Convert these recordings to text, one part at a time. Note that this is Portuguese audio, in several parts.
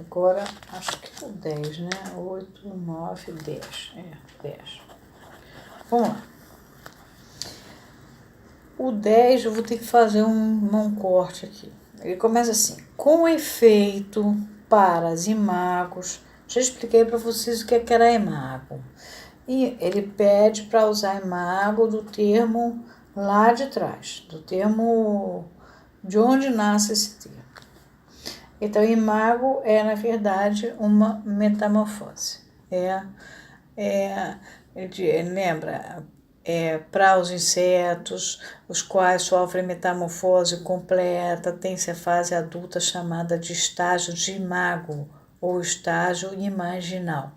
Agora, acho que é o 10, né? 8, 9, 10. 10. Vamos lá. O 10, eu vou ter que fazer um corte aqui. Ele começa assim: com efeito para os imagos. Já expliquei para vocês o que era imago. E ele pede para usar imago do termo lá de trás, do termo de onde nasce esse termo. Então, imago é, na verdade, uma metamorfose. Lembra? Para os insetos, os quais sofrem metamorfose completa, tem-se a fase adulta chamada de estágio de imago ou estágio imaginal.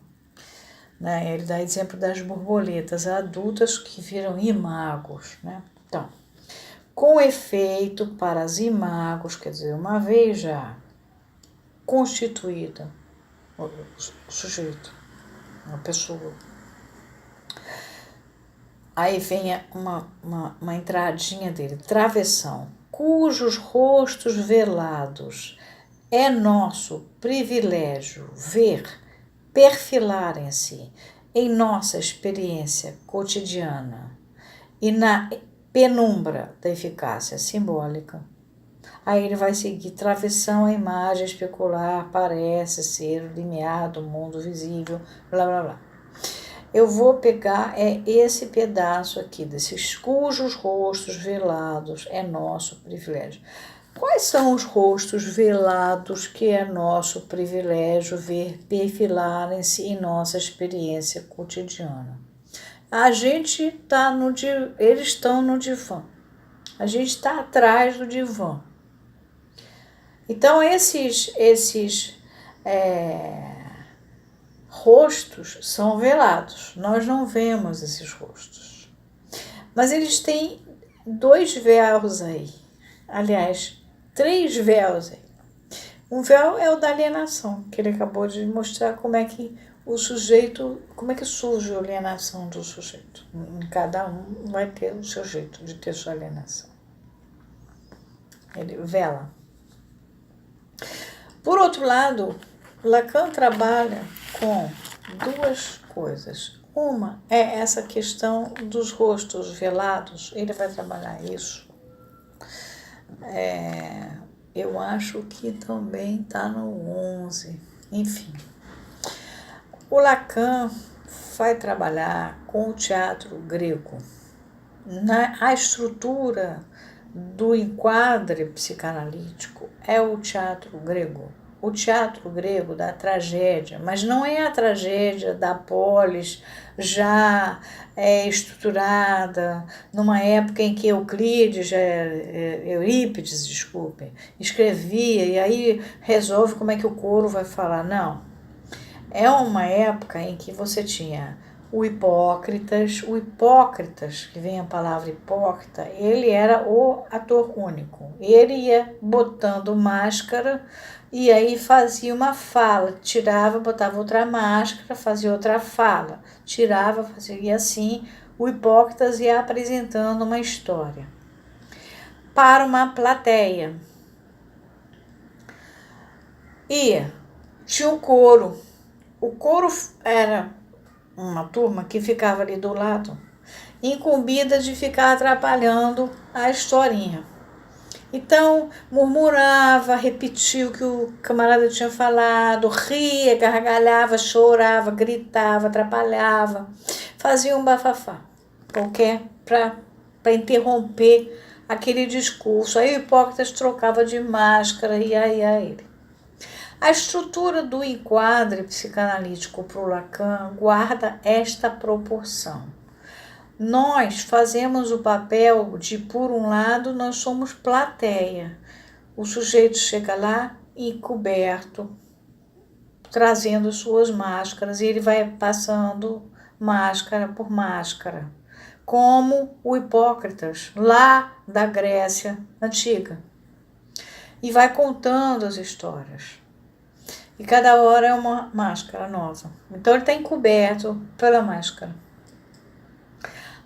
Né? Ele dá exemplo das borboletas adultas que viram imagos. Né? Então, com efeito para as imagos, quer dizer, uma vez já constituída o sujeito, uma pessoa. Aí vem uma entradinha dele, travessão, cujos rostos velados é nosso privilégio ver perfilarem-se em nossa experiência cotidiana e na penumbra da eficácia simbólica. Aí ele vai seguir, travessão, a imagem especular parece ser o limiar do mundo visível, blá blá blá. Eu vou pegar esse pedaço aqui, desses cujos rostos velados é nosso privilégio. Quais são os rostos velados que é nosso privilégio ver perfilarem-se em nossa experiência cotidiana? A gente está eles estão no divã. A gente está atrás do divã. Então, esses rostos são velados. Nós não vemos esses rostos. Mas eles têm 2 véus aí. Aliás, 3 véus aí. Um véu é o da alienação, que ele acabou de mostrar como é que o sujeito, como é que surge a alienação do sujeito. Cada um vai ter o seu jeito de ter sua alienação. Ele vela. Por outro lado, Lacan trabalha com 2 coisas. Uma é essa questão dos rostos velados, ele vai trabalhar isso. Eu acho que também está no 11, enfim. O Lacan vai trabalhar com o teatro grego. A estrutura do enquadre psicanalítico é o teatro grego. O teatro grego da tragédia, mas não é a tragédia da polis já estruturada, numa época em que Eurípides, escrevia e aí resolve como é que o coro vai falar. Não, é uma época em que você tinha o Hipócritas, que vem a palavra hipócrita, ele era o ator único. Ele ia botando máscara e aí fazia uma fala, tirava, botava outra máscara, fazia outra fala, tirava, fazia, e assim o Hipócritas ia apresentando uma história para uma plateia. E tinha o coro. O coro era uma turma que ficava ali do lado, incumbida de ficar atrapalhando a historinha. Então, murmurava, repetia o que o camarada tinha falado, ria, gargalhava, chorava, gritava, atrapalhava, fazia um bafafá qualquer para interromper aquele discurso. Aí o Hipócritas trocava de máscara e aí a ele. A estrutura do enquadre psicanalítico para o Lacan guarda esta proporção. Nós fazemos o papel de, por um lado, nós somos plateia. O sujeito chega lá encoberto, trazendo suas máscaras, e ele vai passando máscara por máscara, como o Hipócritas, lá da Grécia Antiga. E vai contando as histórias. E cada hora é uma máscara nova. Então ele está encoberto pela máscara.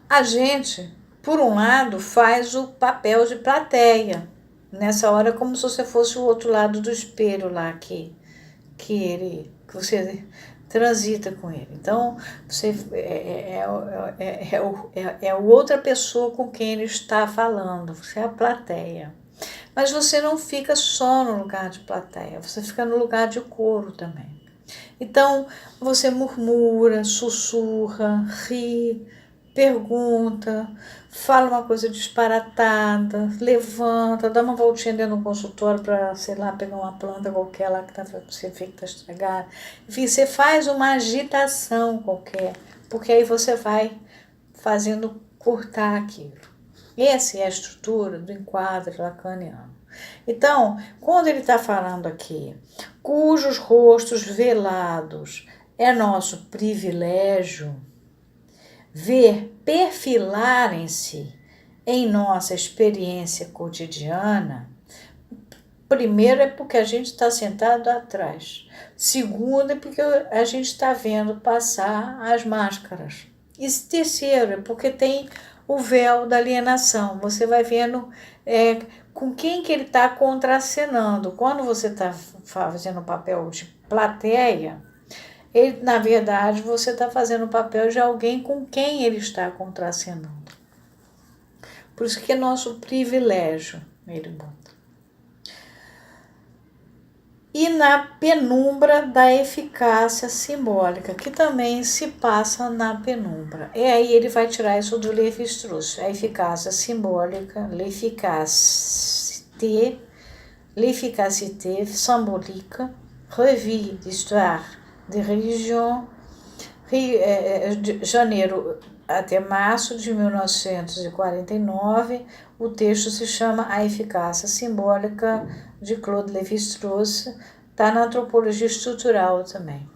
A gente, por um lado, faz o papel de plateia. Nessa hora, como se você fosse o outro lado do espelho lá, que que você transita com ele. Então, você é outra pessoa com quem ele está falando, você é a plateia. Mas você não fica só no lugar de plateia, você fica no lugar de coro também. Então, você murmura, sussurra, ri, pergunta, fala uma coisa disparatada, levanta, dá uma voltinha dentro do consultório para, sei lá, pegar uma planta qualquer lá que você vê que está estragada. Enfim, você faz uma agitação qualquer, porque aí você vai fazendo cortar aquilo. Essa é a estrutura do enquadro lacaniano. Então, quando ele está falando aqui, cujos rostos velados é nosso privilégio, ver perfilarem-se em nossa experiência cotidiana, primeiro é porque a gente está sentado atrás. Segundo é porque a gente está vendo passar as máscaras. E terceiro é porque tem o véu da alienação. Você vai vendo com quem que ele está contracenando. Quando você está fazendo o papel de plateia, na verdade, você está fazendo o papel de alguém com quem ele está contracenando. Por isso que é nosso privilégio, ele bota. E na penumbra da eficácia simbólica, que também se passa na penumbra. E aí ele vai tirar isso do Lévi-Strauss, a eficácia simbólica, l'efficacité symbolique, revue d'histoire de religião, janeiro até março de 1949, o texto se chama A Eficácia Simbólica, de Claude Lévi-Strauss, está na antropologia estrutural também.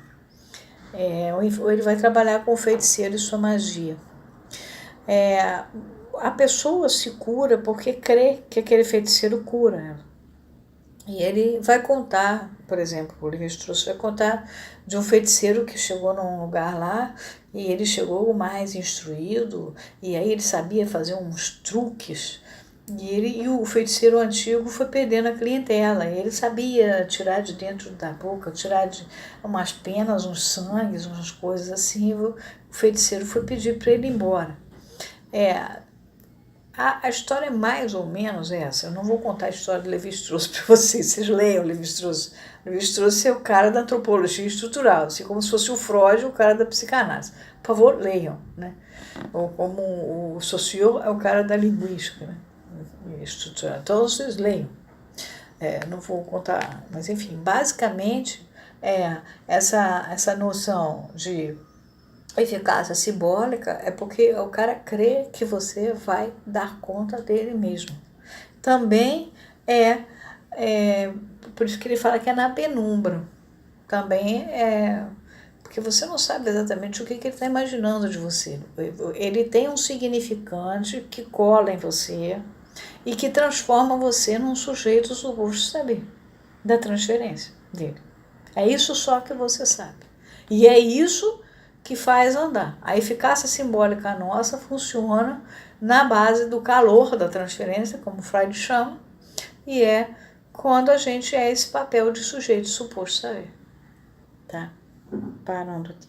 Ele vai trabalhar com o feiticeiro e sua magia. A pessoa se cura porque crê que aquele feiticeiro cura ela. E ele vai contar, por exemplo, o Lévi-Strauss vai contar de um feiticeiro que chegou num lugar lá e ele chegou mais instruído e aí ele sabia fazer uns truques e o feiticeiro antigo foi perdendo a clientela. Ele sabia tirar de dentro da boca, tirar de umas penas, uns sangues, umas coisas assim. O feiticeiro foi pedir para ele ir embora. A história é mais ou menos essa. Eu não vou contar a história do Lévi-Strauss para vocês leiam o Lévi-Strauss. O Lévi-Strauss é o cara da antropologia estrutural, assim como se fosse o Freud, o cara da psicanálise. Por favor, leiam, né? Ou como o Saussure é o cara da linguística, né? Estrutural. Então vocês leiam. Não vou contar, mas enfim, basicamente essa noção de eficácia simbólica é porque o cara crê que você vai dar conta dele mesmo. Também por isso que ele fala que é na penumbra. Também porque você não sabe exatamente o que ele está imaginando de você. Ele tem um significante que cola em você e que transforma você num sujeito suposto saber da transferência dele. É isso só que você sabe. E é isso que faz andar. A eficácia simbólica nossa funciona na base do calor da transferência, como Freud chama, e quando a gente esse papel de sujeito suposto saber. Tá? Parando aqui.